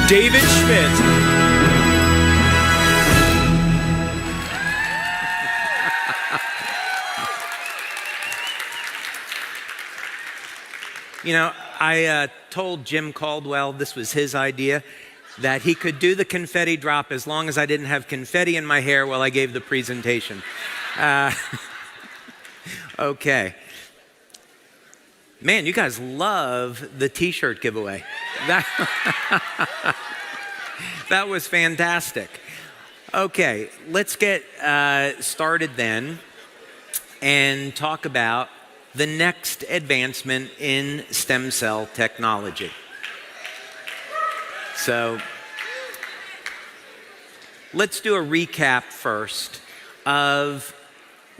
David Schmidt. You know, I told Jim Caldwell this was his idea, that he could do the confetti drop as long as I didn't have confetti in my hair while I gave the presentation. Okay. Man, you guys love the t-shirt giveaway. That was fantastic. Okay, let's get started then and talk about the next advancement in stem cell technology. So let's do a recap first of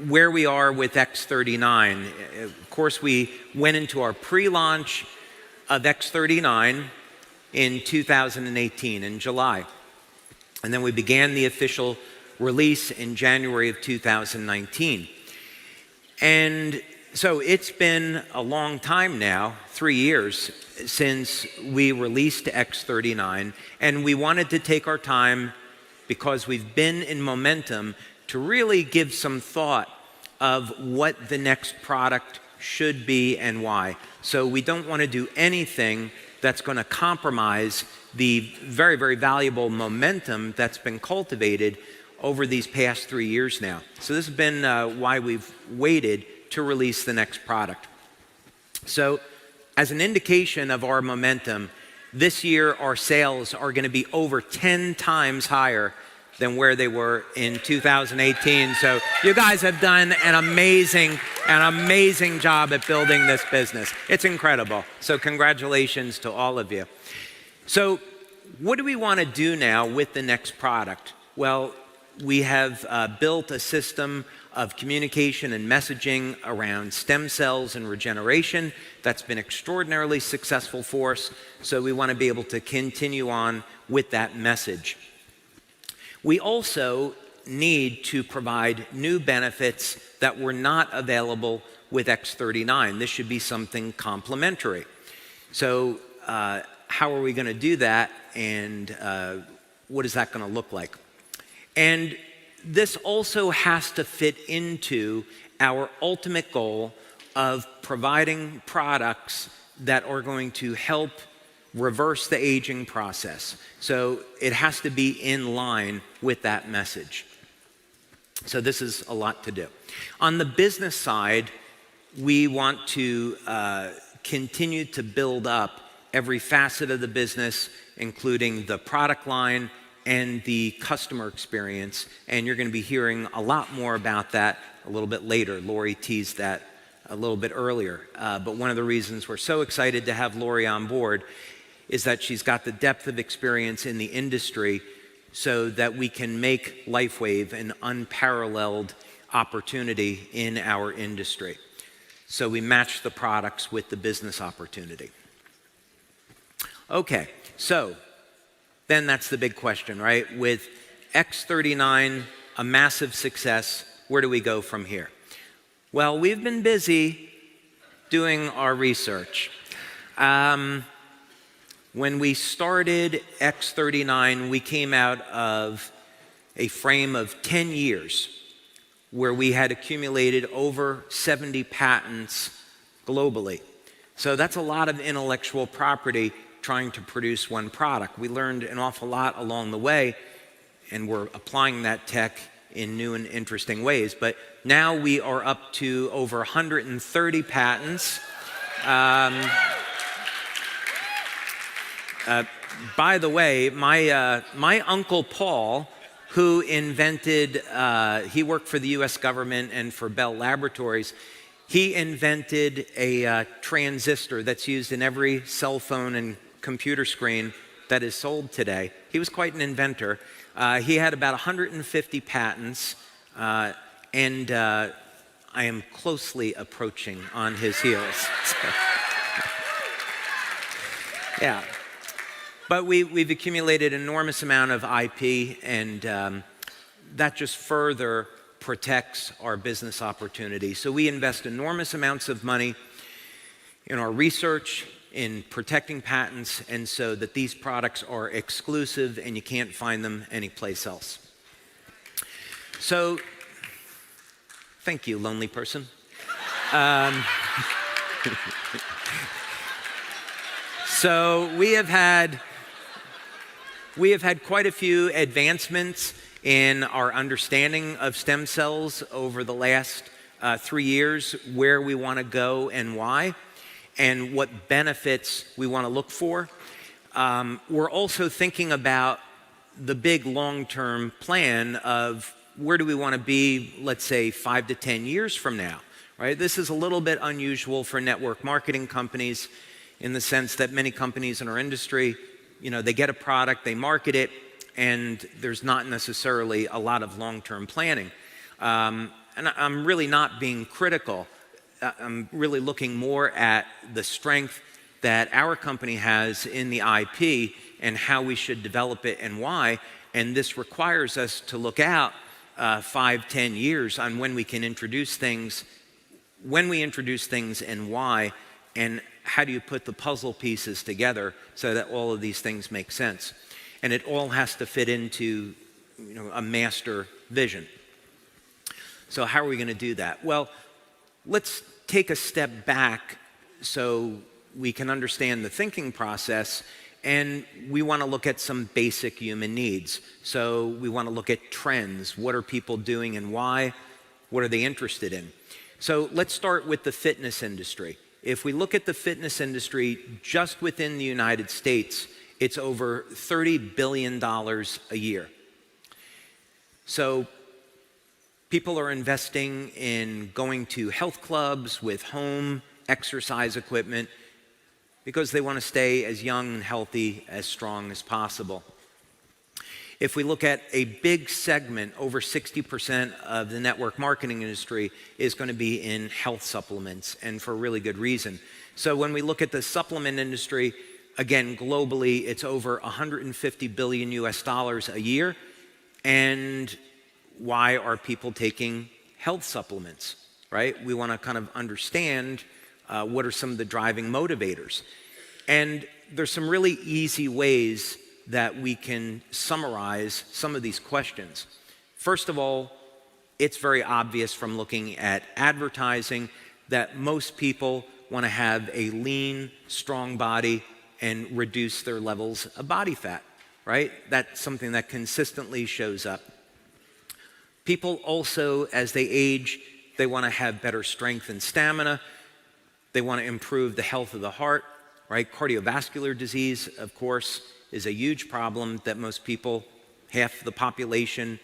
where we are with X39. Of course, we went into our pre-launch of X39 in 2018, in July. And then we began the official release in January of 2019. And so it's been a long time now, 3 years, since we released X39. And we wanted to take our time, because we've been in momentum, to really give some thought of what the next product should be and why. So we don't want to do anything that's going to compromise the very, very valuable momentum that's been cultivated over these past 3 years now. So this has been why we've waited to release the next product. So as an indication of our momentum, this year our sales are going to be over 10 times higher than where they were in 2018. So you guys have done an amazing job at building this business. It's incredible. So congratulations to all of you. So what do we want to do now with the next product? Well, we have built a system of communication and messaging around stem cells and regeneration that's been extraordinarily successful for us. So we want to be able to continue on with that message. We also need to provide new benefits that were not available with X39. This should be something complementary. So how are we going to do that, and what is that going to look like? And this also has to fit into our ultimate goal of providing products that are going to help reverse the aging process. So it has to be in line with that message. So this is a lot to do. On the business side, we want to continue to build up every facet of the business, including the product line and the customer experience. And you're going to be hearing a lot more about that a little bit later. Lori teased that a little bit earlier. But one of the reasons we're so excited to have Lori on board is that she's got the depth of experience in the industry so that we can make LifeWave an unparalleled opportunity in our industry. So we match the products with the business opportunity. Okay, so then that's the big question, right? With X39, a massive success, where do we go from here? Well, we've been busy doing our research. When we started X39, we came out of a frame of 10 years where we had accumulated over 70 patents globally. So that's a lot of intellectual property trying to produce one product. We learned an awful lot along the way, and we're applying that tech in new and interesting ways. But now we are up to over 130 patents. By the way, my Uncle Paul, who invented, he worked for the US government and for Bell Laboratories, he invented a transistor that's used in every cell phone and computer screen that is sold today. He was quite an inventor. He had about 150 patents, and I am closely approaching on his heels. So. Yeah. But we've accumulated an enormous amount of IP, and that just further protects our business opportunity. So we invest enormous amounts of money in our research, in protecting patents, and so that these products are exclusive and you can't find them anyplace else. So, thank you, lonely person. So we have had quite a few advancements in our understanding of stem cells over the last 3 years, where we want to go and why, and what benefits we want to look for. We're also thinking about the big long-term plan of where do we want to be, let's say, 5 to 10 years from now, right? This is a little bit unusual for network marketing companies in the sense that many companies in our industry, they get a product, they market it, and there's not necessarily a lot of long-term planning. And I'm really not being critical. I'm really looking more at the strength that our company has in the IP and how we should develop it and why. And this requires us to look out 5, 10 years on when we can introduce things, when we introduce things and why, and how do you put the puzzle pieces together so that all of these things make sense. And it all has to fit into a master vision. So how are we going to do that? Well, let's take a step back so we can understand the thinking process, and we want to look at some basic human needs. So we want to look at trends. What are people doing and why? What are they interested in? So let's start with the fitness industry. If we look at the fitness industry just within the United States, it's over $30 billion a year. So people are investing in going to health clubs with home exercise equipment because they want to stay as young and healthy, as strong as possible. If we look at a big segment, over 60% of the network marketing industry is going to be in health supplements, and for a really good reason. So when we look at the supplement industry, again, globally, it's over $150 billion a year. And why are people taking health supplements, right? We want to kind of understand what are some of the driving motivators. And there's some really easy ways that we can summarize some of these questions. First of all, it's very obvious from looking at advertising that most people want to have a lean, strong body and reduce their levels of body fat, right? That's something that consistently shows up. People also, as they age, they want to have better strength and stamina. They want to improve the health of the heart, right? Cardiovascular disease, of course, is a huge problem that most people, half the population,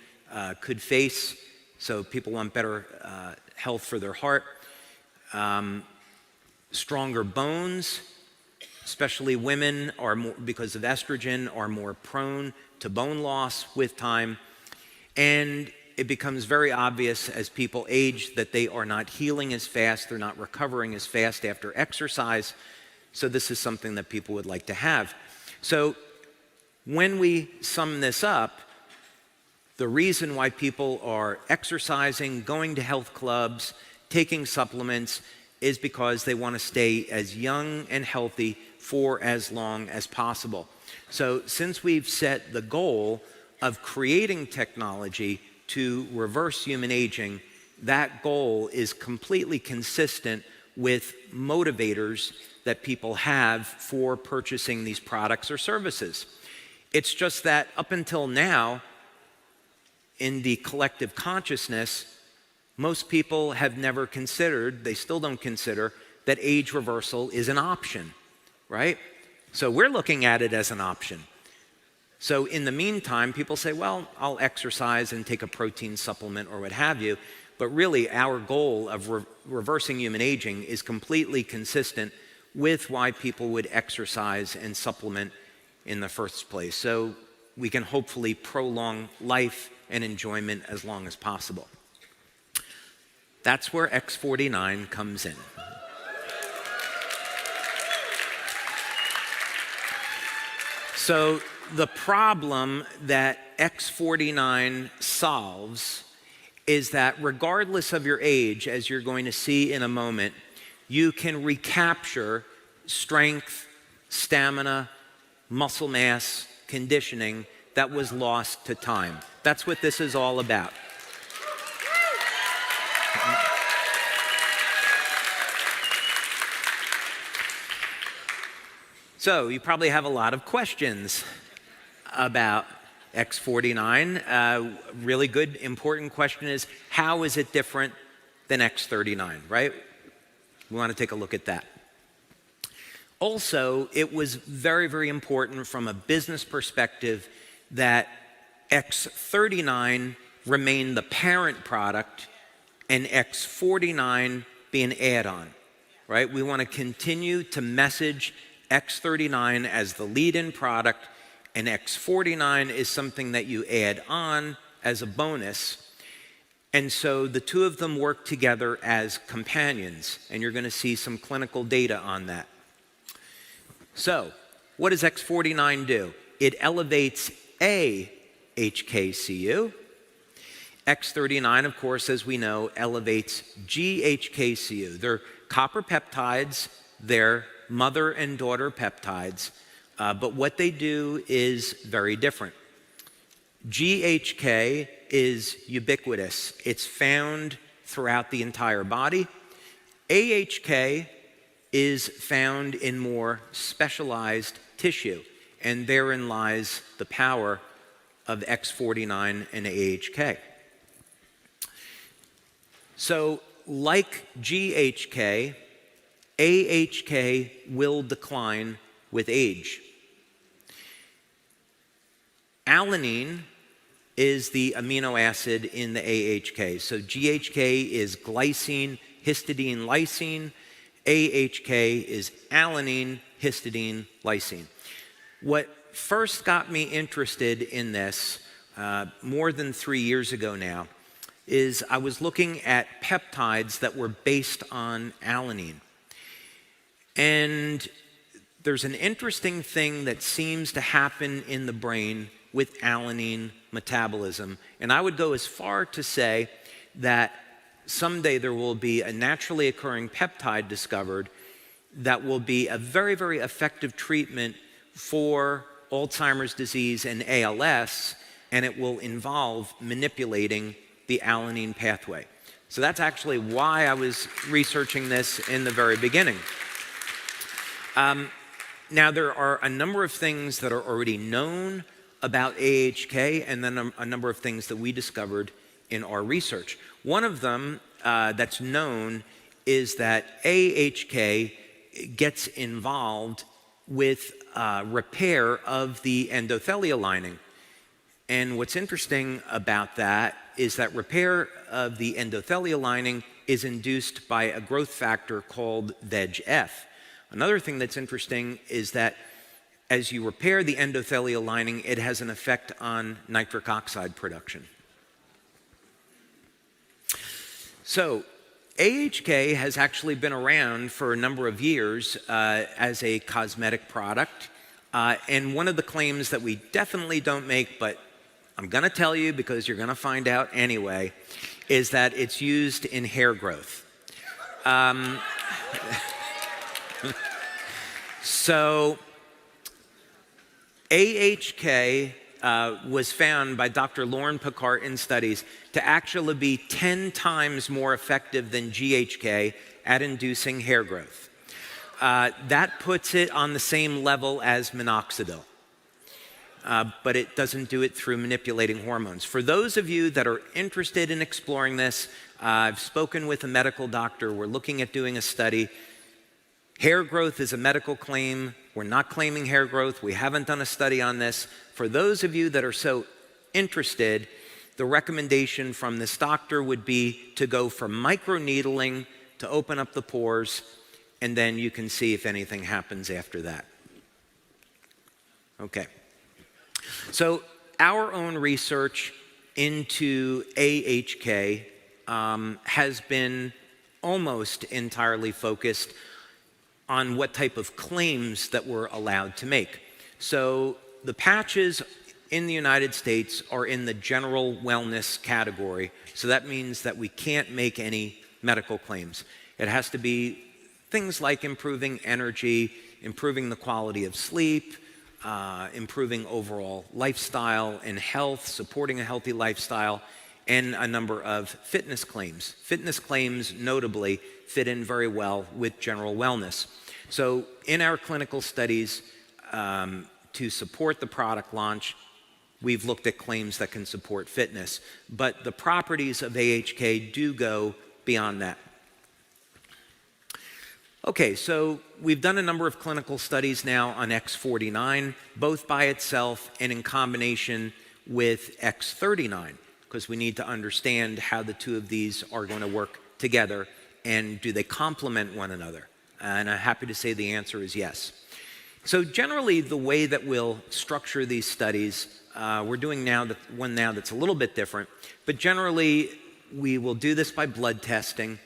could face. So people want better health for their heart. Stronger bones, especially women, are more, because of estrogen, are more prone to bone loss with time. And it becomes very obvious as people age that they are not healing as fast, they're not recovering as fast after exercise. So this is something that people would like to have. So when we sum this up, the reason why people are exercising, going to health clubs, taking supplements, is because they want to stay as young and healthy for as long as possible. So since we've set the goal of creating technology to reverse human aging, that goal is completely consistent with motivators that people have for purchasing these products or services. It's just that up until now, in the collective consciousness, most people have never considered, they still don't consider, that age reversal is an option, right? So we're looking at it as an option. So in the meantime, people say, well, I'll exercise and take a protein supplement or what have you, but really our goal of reversing human aging is completely consistent with why people would exercise and supplement in the first place. So we can hopefully prolong life and enjoyment as long as possible. That's where X49 comes in. So the problem that X49 solves is that regardless of your age, as you're going to see in a moment, you can recapture strength, stamina, muscle mass, conditioning that was lost to time. That's what this is all about. So you probably have a lot of questions about X49. Really good, important question is, how is it different than X39, right? We want to take a look at that. Also, it was very, very important from a business perspective that X39 remain the parent product and X49 be an add-on, right? We want to continue to message X39 as the lead-in product, and X49 is something that you add on as a bonus. And so the two of them work together as companions, and you're going to see some clinical data on that. So, what does X49 do? It elevates a HKCU. X39, of course, as we know, elevates GHKCU. They're copper peptides, they're mother and daughter peptides, but what they do is very different. GHK is ubiquitous. It's found throughout the entire body. AHK is found in more specialized tissue, and therein lies the power of X49 and AHK. So, like GHK, AHK will decline with age. Alanine is the amino acid in the AHK. So GHK is glycine, histidine, lysine. AHK is alanine, histidine, lysine. What first got me interested in this, more than 3 years ago now, is I was looking at peptides that were based on alanine. And there's an interesting thing that seems to happen in the brain with alanine metabolism. And I would go as far to say that someday there will be a naturally occurring peptide discovered that will be a very, very effective treatment for Alzheimer's disease and ALS, and it will involve manipulating the alanine pathway. So that's actually why I was researching this in the very beginning. Now, there are a number of things that are already known about AHK, and then a number of things that we discovered in our research. One of them that's known is that AHK gets involved with repair of the endothelial lining. And what's interesting about that is that repair of the endothelial lining is induced by a growth factor called VEGF. Another thing that's interesting is that as you repair the endothelial lining, it has an effect on nitric oxide production. So, AHK has actually been around for a number of years as a cosmetic product. And one of the claims that we definitely don't make, but I'm going to tell you because you're going to find out anyway, is that it's used in hair growth. So, AHK was found by Dr. Lauren Picard in studies to actually be 10 times more effective than GHK at inducing hair growth. That puts it on the same level as minoxidil, but it doesn't do it through manipulating hormones. For those of you that are interested in exploring this, I've spoken with a medical doctor. We're looking at doing a study. Hair growth is a medical claim. We're not claiming hair growth. We haven't done a study on this. For those of you that are so interested, the recommendation from this doctor would be to go for microneedling to open up the pores, and then you can see if anything happens after that. Okay. So our own research into AHK has been almost entirely focused on what type of claims that we're allowed to make. So the patches in the United States are in the general wellness category. So that means that we can't make any medical claims. It has to be Things like improving energy, improving the quality of sleep, improving overall lifestyle and health, supporting a healthy lifestyle, and a number of fitness claims. Fitness claims, notably, fit in very well with general wellness. So in our clinical studies, to support the product launch, we've looked at claims that can support fitness. But the properties of AHK do go beyond that. Okay, so we've done a number of clinical studies now on X49, both by itself and in combination with X39, because we need to understand how the two of these are going to work together and do they complement one another. And I'm happy to say the answer is yes. So generally, the way that we'll structure these studies, we're doing one now that's a little bit different, but generally we will do this by blood testing.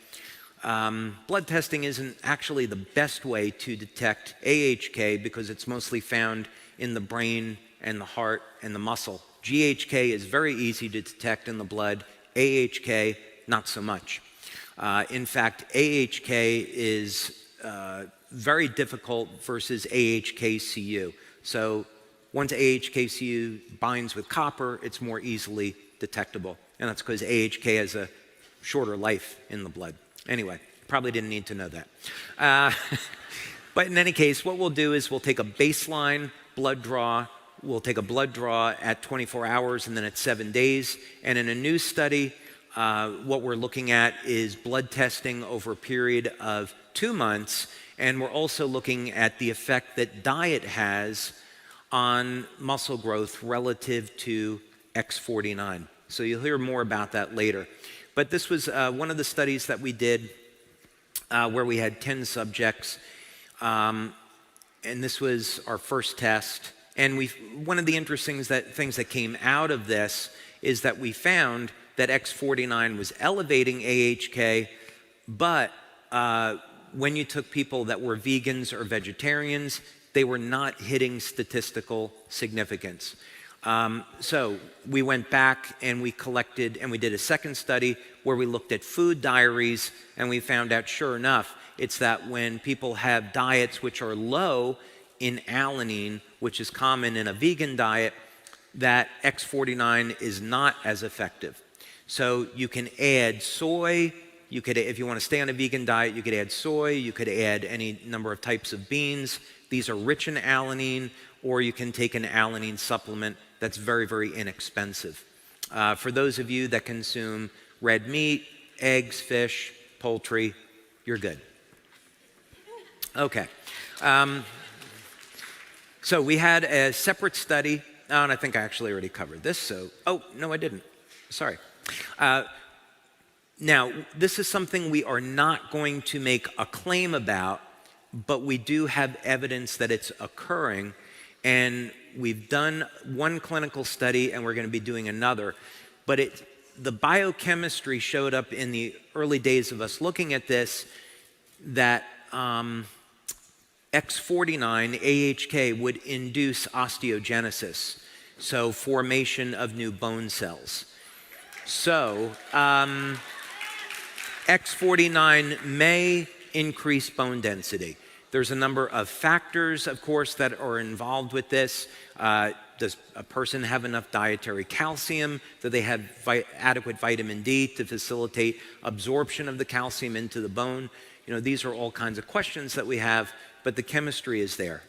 Blood testing isn't actually the best way to detect AHK because it's mostly found in the brain and the heart and the muscle. GHK is very easy to detect in the blood, AHK not so much. In fact, AHK is very difficult versus AHKCU. So once AHKCU binds with copper, it's more easily detectable. And that's because AHK has a shorter life in the blood. Anyway, probably didn't need to know that. But in any case, what we'll do is we'll take a baseline blood draw. We'll take a blood draw at 24 hours and then at 7 days. And in a new study, what we're looking at is blood testing over a period of 2 months. And we're also looking at the effect that diet has on muscle growth relative to X49. So you'll hear more about that later. But this was one of the studies that we did where we had 10 subjects. And this was our first test. And one of the interesting things that came out of this is that we found that X49 was elevating AHK, but when you took people that were vegans or vegetarians, they were not hitting statistical significance. So we went back and we collected and we did a second study where we looked at food diaries, and we found out, sure enough, it's that when people have diets which are low in alanine, which is common in a vegan diet, that X49 is not as effective. So you can add soy. You could, if you want to stay on a vegan diet, you could add soy. You could add any number of types of beans. These are rich in alanine, or you can take an alanine supplement that's very, very inexpensive. For those of you that consume red meat, eggs, fish, poultry, you're good. Okay. So we had a separate study, and I think I actually already covered this, so, oh, no, I didn't. Sorry. Now, this is something we are not going to make a claim about, but we do have evidence that it's occurring, and we've done one clinical study, and we're going to be doing another. But the biochemistry showed up in the early days of us looking at this, that X49, AHK, would induce osteogenesis, so formation of new bone cells. So X49 may increase bone density. There's a number of factors, of course, that are involved with this. Does a person have enough dietary calcium? Do they have adequate vitamin D to facilitate absorption of the calcium into the bone? You know, these are all kinds of questions that we have, but the chemistry is there.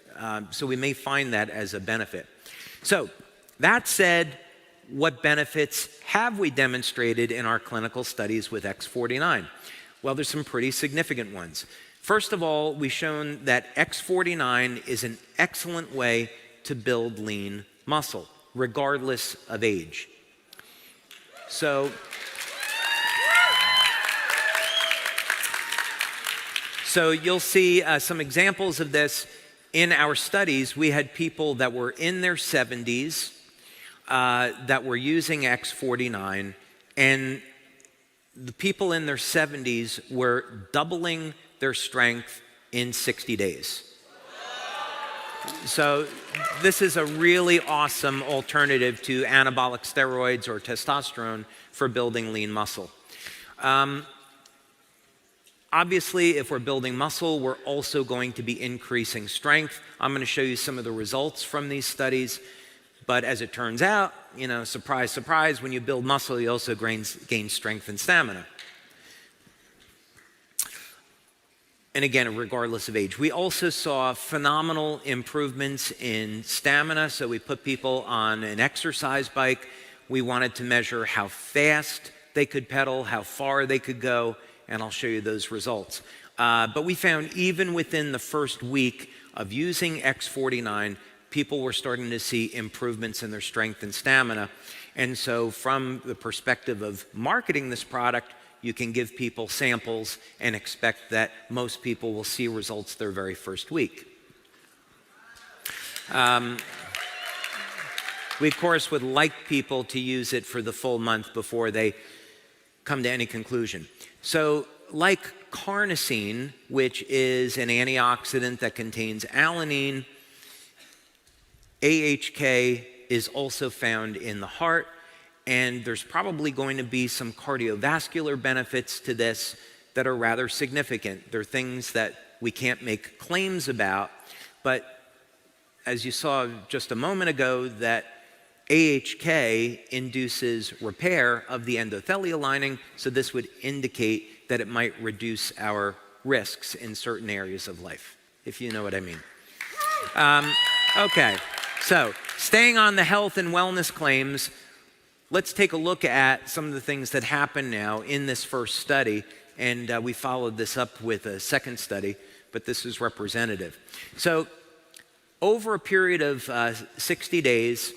So we may find that as a benefit. So that said, what benefits have we demonstrated in our clinical studies with X49? Well, there's some pretty significant ones. First of all, we've shown that X49 is an excellent way to build lean muscle, regardless of age. So you'll see some examples of this in our studies. We had people that were in their 70s that were using X49, and the people in their 70s were doubling their strength in 60 days. So this is a really awesome alternative to anabolic steroids or testosterone for building lean muscle. Obviously, if we're building muscle, we're also going to be increasing strength. I'm going to show you some of the results from these studies. But as it turns out, surprise, surprise, when you build muscle, you also gain strength and stamina. And again, regardless of age. We also saw phenomenal improvements in stamina. So we put people on an exercise bike. We wanted to measure how fast they could pedal, how far they could go, and I'll show you those results. But we found even within the first week of using X49, people were starting to see improvements in their strength and stamina. And so from the perspective of marketing this product, you can give people samples and expect that most people will see results their very first week. We, of course, would like people to use it for the full month before they come to any conclusion. So, like carnosine, which is an antioxidant that contains alanine, AHK is also found in the heart, and there's probably going to be some cardiovascular benefits to this that are rather significant. They're things that we can't make claims about, but as you saw just a moment ago, that AHK induces repair of the endothelial lining, so this would indicate that it might reduce our risks in certain areas of life, if you know what I mean. Okay, so staying on the health and wellness claims, let's take a look at some of the things that happened now in this first study, and we followed this up with a second study, but this is representative. So over a period of 60 days,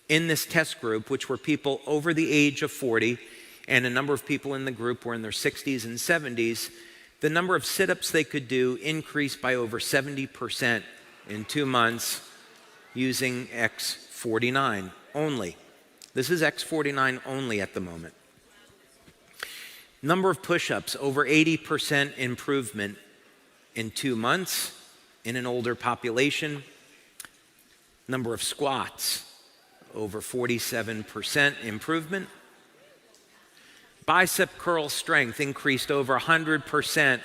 in this test group, which were people over the age of 40, and a number of people in the group were in their 60s and 70s, the number of sit-ups they could do increased by over 70% in 2 months using X49 only. This is X49 only at the moment. Number of push-ups, over 80% improvement in 2 months in an older population. Number of squats, over 47% improvement. Bicep curl strength increased over 100%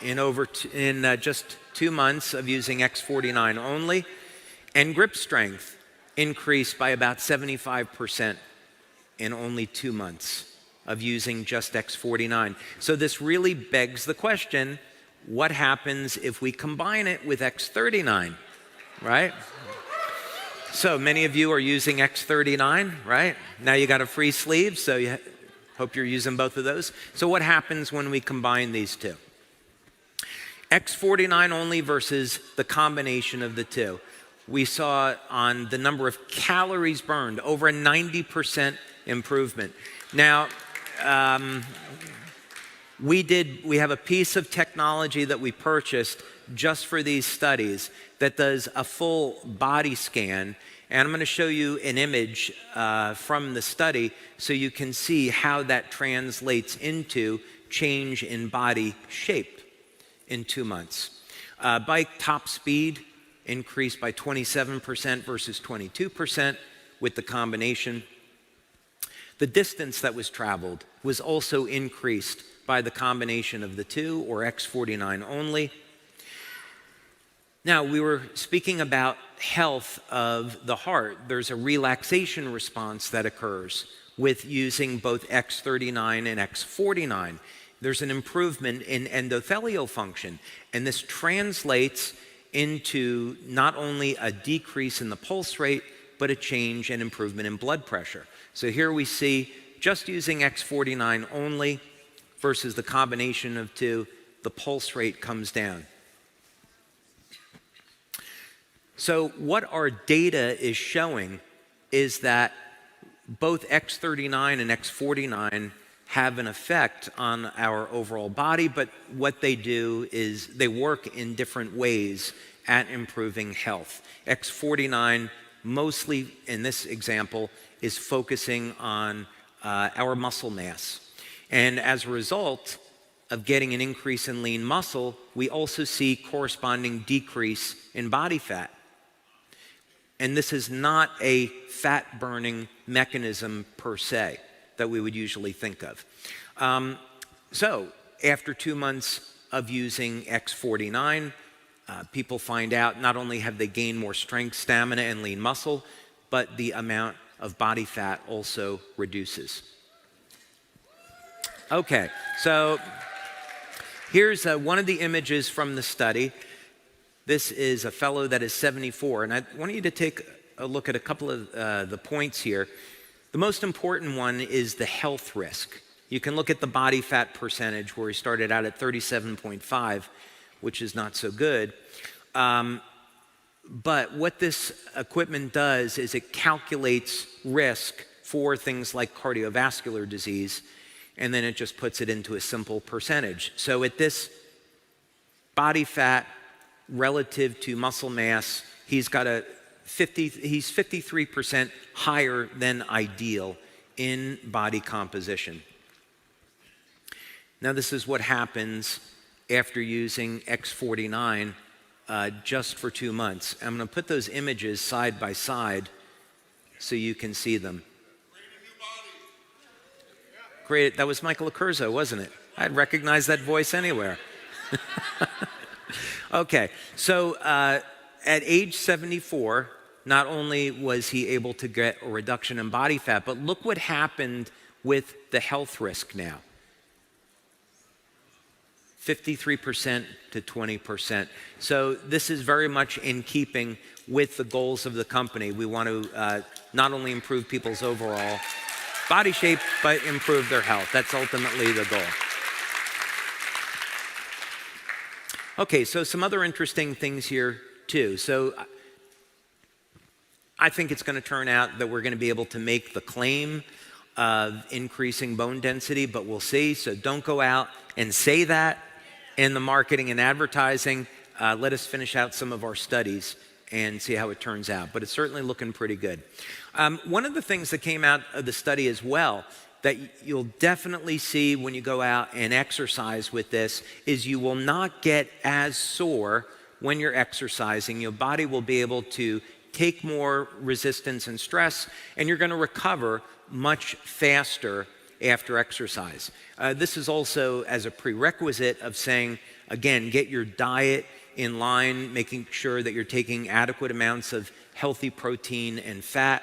in just 2 months of using X49 only. And grip strength increased by about 75% in only 2 months of using just X49. So this really begs the question, what happens if we combine it with X39, right? So many of you are using X39, right? Now you got a free sleeve, so you hope you're using both of those. So what happens when we combine these two? X49 only versus the combination of the two. We saw on the number of calories burned, over a 90% improvement. Now, we have a piece of technology that we purchased just for these studies that does a full body scan, and I'm going to show you an image from the study so you can see how that translates into change in body shape in 2 months. Bike top speed increased by 27% versus 22% with the combination. The distance that was traveled was also increased by the combination of the two, or X49 only. Now, we were speaking about health of the heart. There's a relaxation response that occurs with using both X39 and X49. There's an improvement in endothelial function, and this translates into not only a decrease in the pulse rate, but a change and improvement in blood pressure. So here we see, just using X49 only versus the combination of two, the pulse rate comes down. So what our data is showing is that both X39 and X49 have an effect on our overall body, but what they do is they work in different ways at improving health. X49, mostly in this example, is focusing on our muscle mass. And as a result of getting an increase in lean muscle, we also see corresponding decrease in body fat. And this is not a fat-burning mechanism per se that we would usually think of. So after 2 months of using X49, people find out not only have they gained more strength, stamina, and lean muscle, but the amount of body fat also reduces. Okay, so here's one of the images from the study. This is a fellow that is 74, and I want you to take a look at a couple of the points here. The most important one is the health risk. You can look at the body fat percentage where he started out at 37.5, which is not so good. But what this equipment does is it calculates risk for things like cardiovascular disease, and then it just puts it into a simple percentage. So at this body fat relative to muscle mass, he's 53% higher than ideal in body composition. Now this is what happens after using X49 just for 2 months. I'm going to put those images side by side so you can see them. Great, that was Michael Accurso, wasn't it? I'd recognize that voice anywhere. Okay, so at age 74, not only was he able to get a reduction in body fat, but look what happened with the health risk now. 53% to 20%. So this is very much in keeping with the goals of the company. We want to not only improve people's overall body shape, but improve their health. That's ultimately the goal. Okay, so some other interesting things here too. So I think it's going to turn out that we're going to be able to make the claim of increasing bone density, but we'll see. So don't go out and say that in the marketing and advertising. Let us finish out some of our studies and see how it turns out. But it's certainly looking pretty good. One of the things that came out of the study as well that you'll definitely see when you go out and exercise with this is you will not get as sore when you're exercising. Your body will be able to take more resistance and stress, and you're going to recover much faster after exercise. This is also as a prerequisite of saying, again, get your diet in line, making sure that you're taking adequate amounts of healthy protein and fat,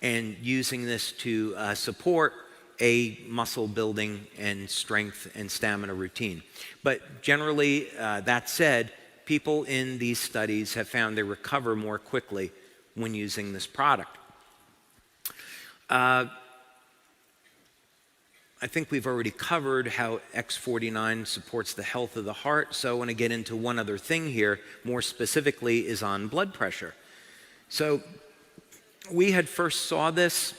and using this to support a muscle building and strength and stamina routine. But generally, that said, people in these studies have found they recover more quickly when using this product. I think we've already covered how X49 supports the health of the heart, so I want to get into one other thing here, more specifically is on blood pressure. So we had first saw this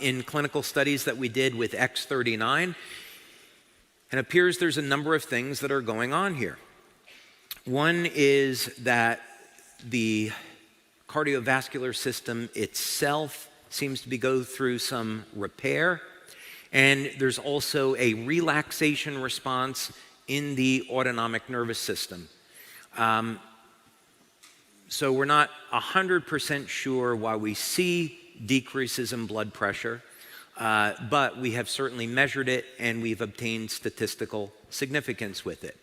in clinical studies that we did with X39, and it appears there's a number of things that are going on here. One is that the cardiovascular system itself seems to be go through some repair, and there's also a relaxation response in the autonomic nervous system. So we're not 100% sure why we see decreases in blood pressure, but we have certainly measured it and we've obtained statistical significance with it.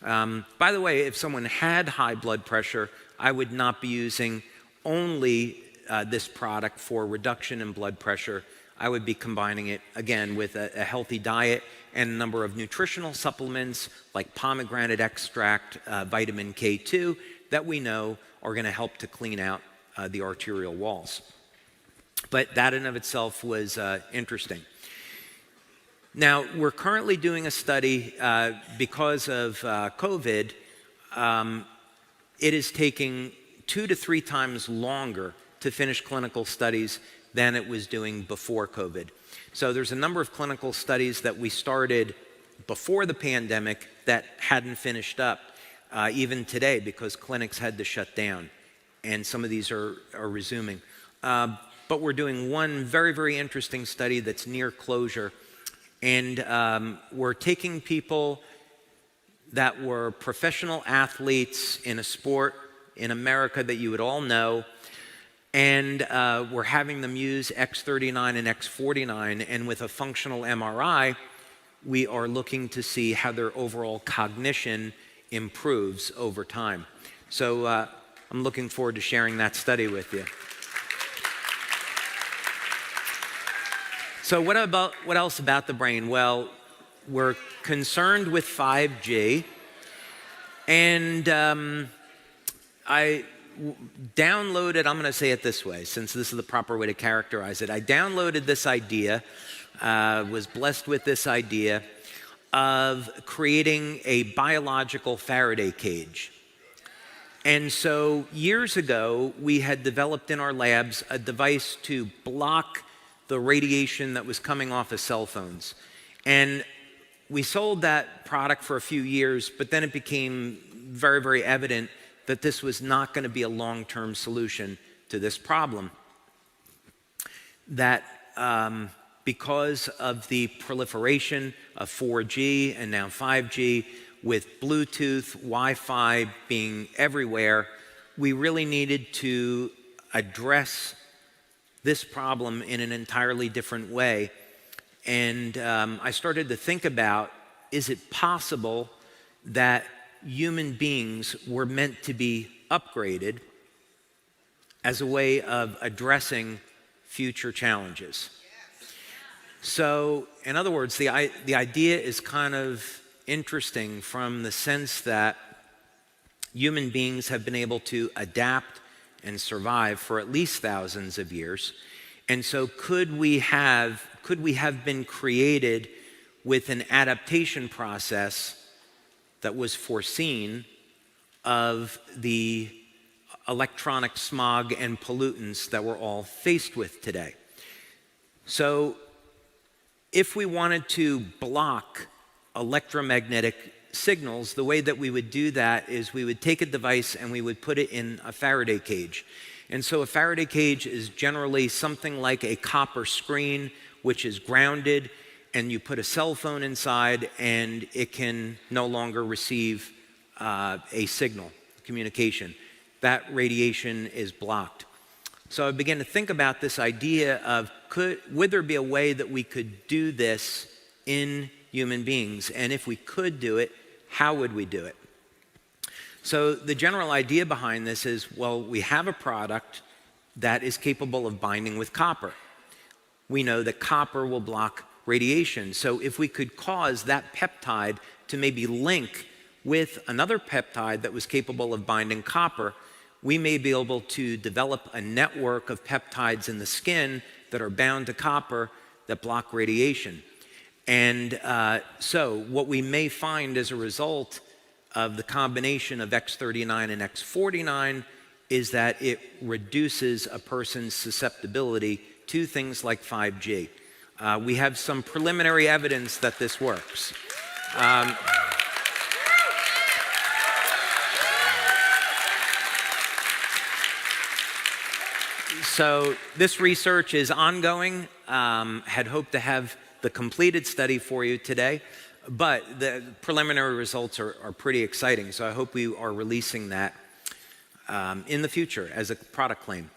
By the way, if someone had high blood pressure, I would not be using only this product for reduction in blood pressure. I would be combining it, again, with a healthy diet and a number of nutritional supplements like pomegranate extract, vitamin K2, that we know are going to help to clean out the arterial walls. But that in of itself was interesting. Now, we're currently doing a study because of COVID. It is taking 2 to 3 times longer to finish clinical studies than it was doing before COVID. So there's a number of clinical studies that we started before the pandemic that hadn't finished up even today because clinics had to shut down, and some of these are resuming. But we're doing one very, very interesting study that's near closure, and we're taking people that were professional athletes in a sport in America that you would all know, and we're having them use X39 and X49, and with a functional MRI, we are looking to see how their overall cognition improves over time. So I'm looking forward to sharing that study with you. So what else about the brain? Well, we're concerned with 5G, and I downloaded, I'm going to say it this way, since this is the proper way to characterize it. I downloaded this idea, was blessed with this idea of creating a biological Faraday cage. And so years ago, we had developed in our labs a device to block the radiation that was coming off of cell phones. And we sold that product for a few years, but then it became very, very evident that this was not going to be a long-term solution to this problem. That because of the proliferation of 4G and now 5G, with Bluetooth, Wi-Fi being everywhere, we really needed to address this problem in an entirely different way. And I started to think about, is it possible that human beings were meant to be upgraded as a way of addressing future challenges? So, in other words, the idea is kind of interesting from the sense that human beings have been able to adapt and survive for at least thousands of years. And so could we have been created with an adaptation process that was foreseen of the electronic smog and pollutants that we're all faced with today? So if we wanted to block electromagnetic signals, the way that we would do that is we would take a device and we would put it in a Faraday cage. And so a Faraday cage is generally something like a copper screen, which is grounded, and you put a cell phone inside and it can no longer receive a signal, communication. That radiation is blocked. So I began to think about this idea of would there be a way that we could do this in human beings? And if we could do it, how would we do it? So the general idea behind this is, well, we have a product that is capable of binding with copper. We know that copper will block radiation. So if we could cause that peptide to maybe link with another peptide that was capable of binding copper, we may be able to develop a network of peptides in the skin that are bound to copper that block radiation. And so what we may find as a result of the combination of X39 and X49 is that it reduces a person's susceptibility to things like 5G. We have some preliminary evidence that this works. So this research is ongoing. Had hoped to have the completed study for you today, but the preliminary results are pretty exciting, so I hope we are releasing that in the future as a product claim.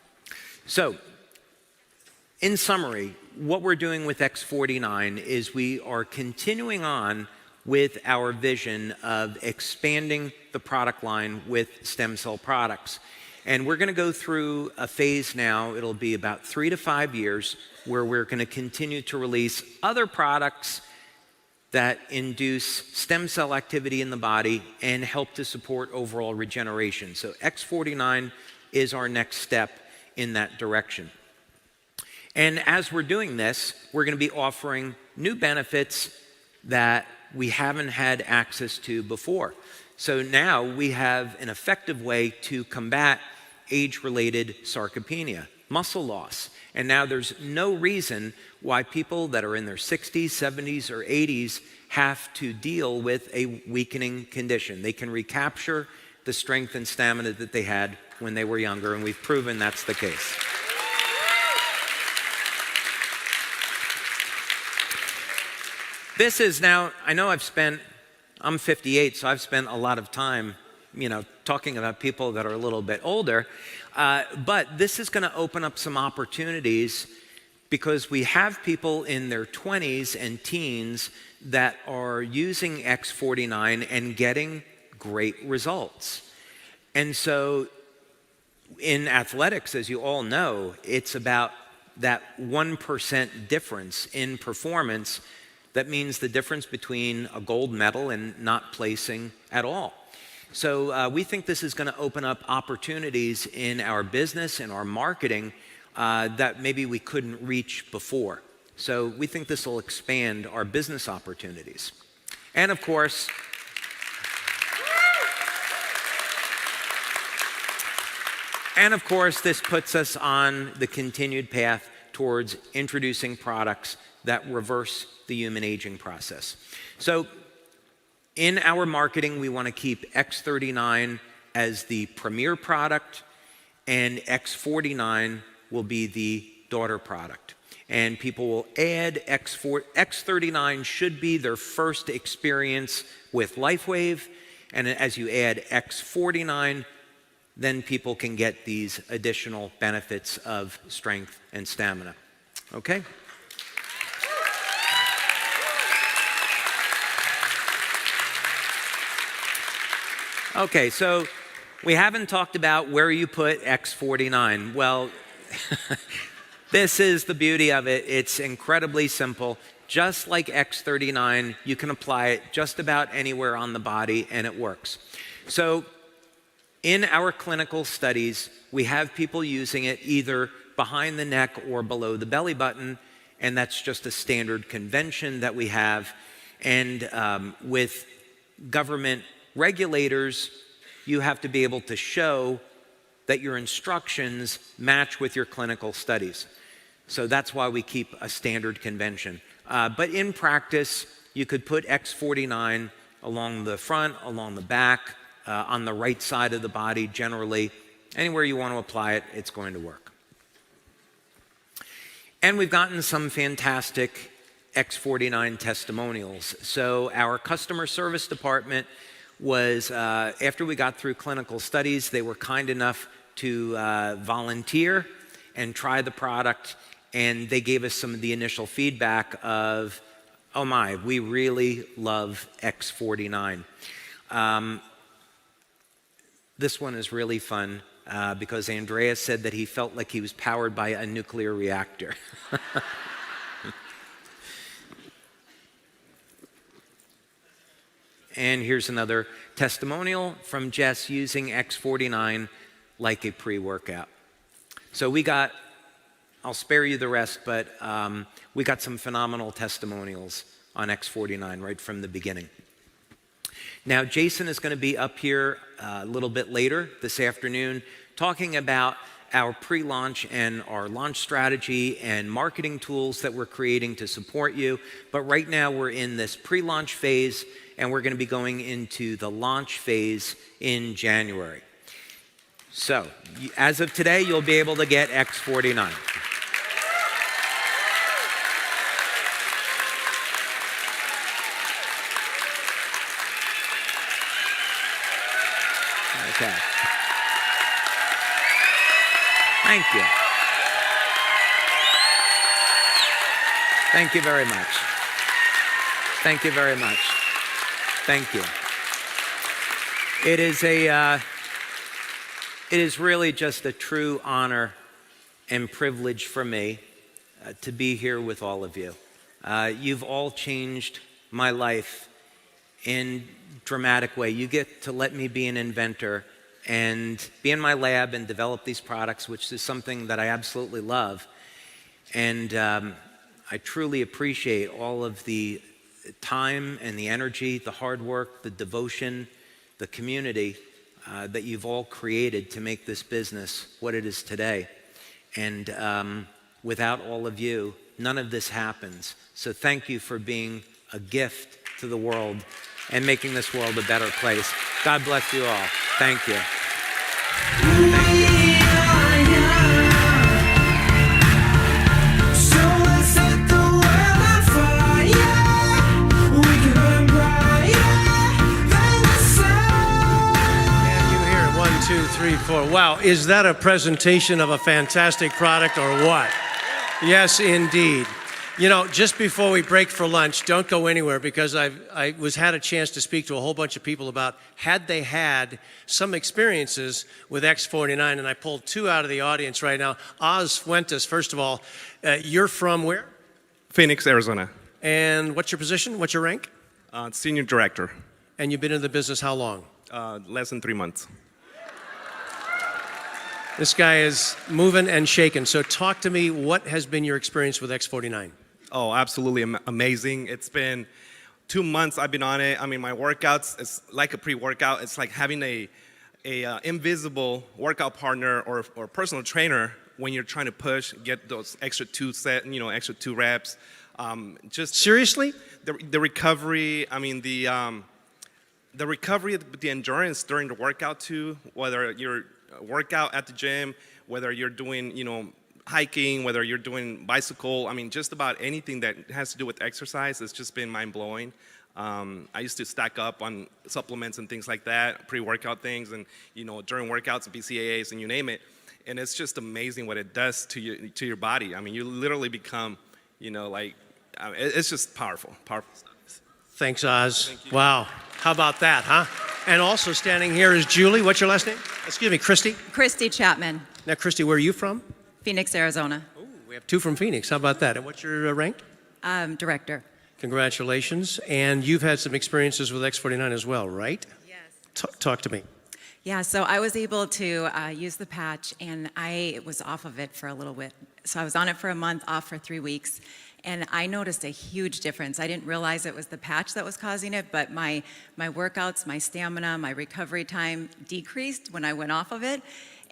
So, in summary, what we're doing with X49 is we are continuing on with our vision of expanding the product line with stem cell products. And we're going to go through a phase now, it'll be about 3 to 5 years, where we're going to continue to release other products that induce stem cell activity in the body and help to support overall regeneration. So X49 is our next step in that direction. And as we're doing this, we're going to be offering new benefits that we haven't had access to before. So now we have an effective way to combat age-related sarcopenia, muscle loss. And now there's no reason why people that are in their 60s, 70s, or 80s have to deal with a weakening condition. They can recapture the strength and stamina that they had when they were younger, and we've proven that's the case. This is now, I know I'm 58, so I've spent a lot of time talking about people that are a little bit older, but this is going to open up some opportunities because we have people in their 20s and teens that are using X49 and getting great results. And so in athletics, as you all know, it's about that 1% difference in performance that means the difference between a gold medal and not placing at all. So we think this is going to open up opportunities in our business and our marketing that maybe we couldn't reach before. So we think this will expand our business opportunities. And of course, this puts us on the continued path towards introducing products that reverse the human aging process. So in our marketing, we want to keep X39 as the premier product, and X49 will be the daughter product. And people will add X39 should be their first experience with LifeWave, and as you add X49, then people can get these additional benefits of strength and stamina. Okay? Okay, so we haven't talked about where you put X49. Well, this is the beauty of it. It's incredibly simple. Just like X39, you can apply it just about anywhere on the body, and it works. So in our clinical studies, we have people using it either behind the neck or below the belly button, and that's just a standard convention that we have. And with government regulators, you have to be able to show that your instructions match with your clinical studies. So that's why we keep a standard convention. But in practice, you could put X49 along the front, along the back, on the right side of the body, generally. Anywhere you want to apply it, it's going to work. And we've gotten some fantastic X49 testimonials. So our customer service department was, after we got through clinical studies, they were kind enough to volunteer and try the product, and they gave us some of the initial feedback of, oh my, we really love X49. This one is really fun because Andreas said that he felt like he was powered by a nuclear reactor. And here's another testimonial from Jess using X49 like a pre-workout. So we got, I'll spare you the rest, but we got some phenomenal testimonials on X49 right from the beginning. Now, Jason is going to be up here a little bit later this afternoon talking about our pre-launch and our launch strategy and marketing tools that we're creating to support you. But right now we're in this pre-launch phase, and we're going to be going into the launch phase in January. So, as of today, you'll be able to get X49. Okay. Thank you. Thank you very much. Thank you very much. Thank you. It is really just a true honor and privilege for me to be here with all of you. You've all changed my life in a dramatic way. You get to let me be an inventor and be in my lab and develop these products, which is something that I absolutely love. And I truly appreciate all of the time and the energy, the hard work, the devotion, the community that you've all created to make this business what it is today. And without all of you, none of this happens. So thank you for being a gift to the world and making this world a better place. God bless you all. Thank you. Two, three, four. Wow, is that a presentation of a fantastic product or what? Yes, indeed. You know, just before we break for lunch, don't go anywhere, because I had a chance to speak to a whole bunch of people about had they had some experiences with X49, and I pulled two out of the audience right now. Oz Fuentes, first of all, you're from where? Phoenix, Arizona. And what's your position? What's your rank? Senior director. And you've been in the business how long? Less than 3 months. This guy is moving and shaking. So talk to me, what has been your experience with X49? Oh, absolutely amazing. It's been 2 months I've been on it. I mean, my workouts, it's like a pre-workout. It's like having a invisible workout partner or personal trainer when you're trying to push, get those extra extra 2 reps. Just seriously? The recovery, I mean, the recovery, the endurance during the workout too, whether you're workout at the gym, whether you're doing, hiking, whether you're doing bicycle, I mean, just about anything that has to do with exercise, it's just been mind-blowing. I used to stack up on supplements and things like that, pre-workout things, and during workouts and BCAAs and you name it, and it's just amazing what it does to your body. I mean, you literally become, it's just powerful stuff. Thanks, Oz. Thank you. Wow, how about that, huh? And also standing here is Julie. What's your last name? Excuse me, Christy. Christy Chapman. Now, Christy, where are you from? Phoenix, Arizona. Ooh, we have 2 from Phoenix. How about that? And what's your rank? Director. Congratulations. And you've had some experiences with X49 as well, right? Yes. Talk to me. Yeah, so I was able to use the patch, and I was off of it for a little bit. So I was on it for a month, off for 3 weeks, and I noticed a huge difference. I didn't realize it was the patch that was causing it, but my workouts, my stamina, my recovery time decreased when I went off of it.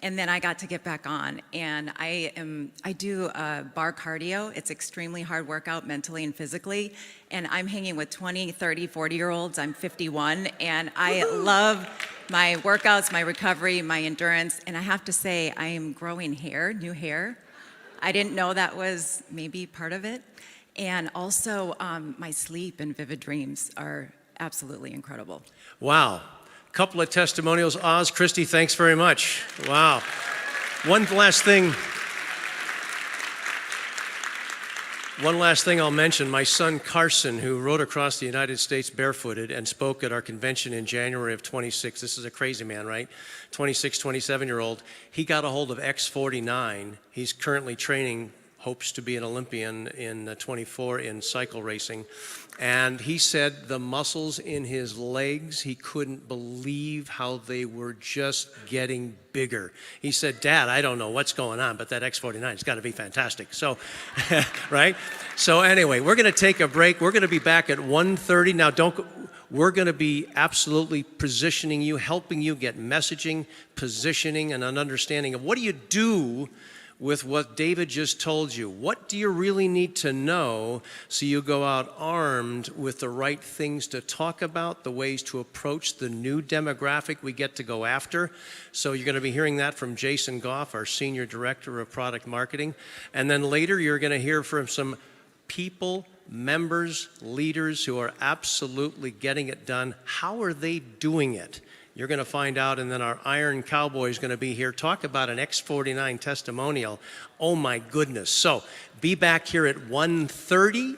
And then I got to get back on, and I do bar cardio. It's extremely hard workout mentally and physically, and I'm hanging with 20, 30, 40-year-olds. I'm 51, and I love my workouts, my recovery, my endurance, and I have to say I am growing hair, new hair. I didn't know that was maybe part of it. And also my sleep and vivid dreams are absolutely incredible. Wow. Couple of testimonials. Oz, Christy, thanks very much. Wow. One last thing I'll mention. My son Carson, who rode across the United States barefooted and spoke at our convention in January of 26. This is a crazy man, right? 26, 27-year-old. He got a hold of X49. He's currently training, hopes to be an Olympian in 24 in cycle racing. And he said the muscles in his legs, he couldn't believe how they were just getting bigger. He said, Dad, I don't know what's going on, but that X49 has got to be fantastic. So, right? So anyway, we're going to take a break. We're going to be back at 1:30. Now, we're going to be absolutely positioning you, helping you get messaging, positioning, and an understanding of what do you do with what David just told you. What do you really need to know so you go out armed with the right things to talk about, the ways to approach the new demographic we get to go after? So you're going to be hearing that from Jason Goff, our Senior Director of Product Marketing. And then later you're going to hear from some people, members, leaders who are absolutely getting it done. How are they doing it? You're going to find out, and then our Iron Cowboy is going to be here. Talk about an X49 testimonial. Oh my goodness. So be back here at 1:30.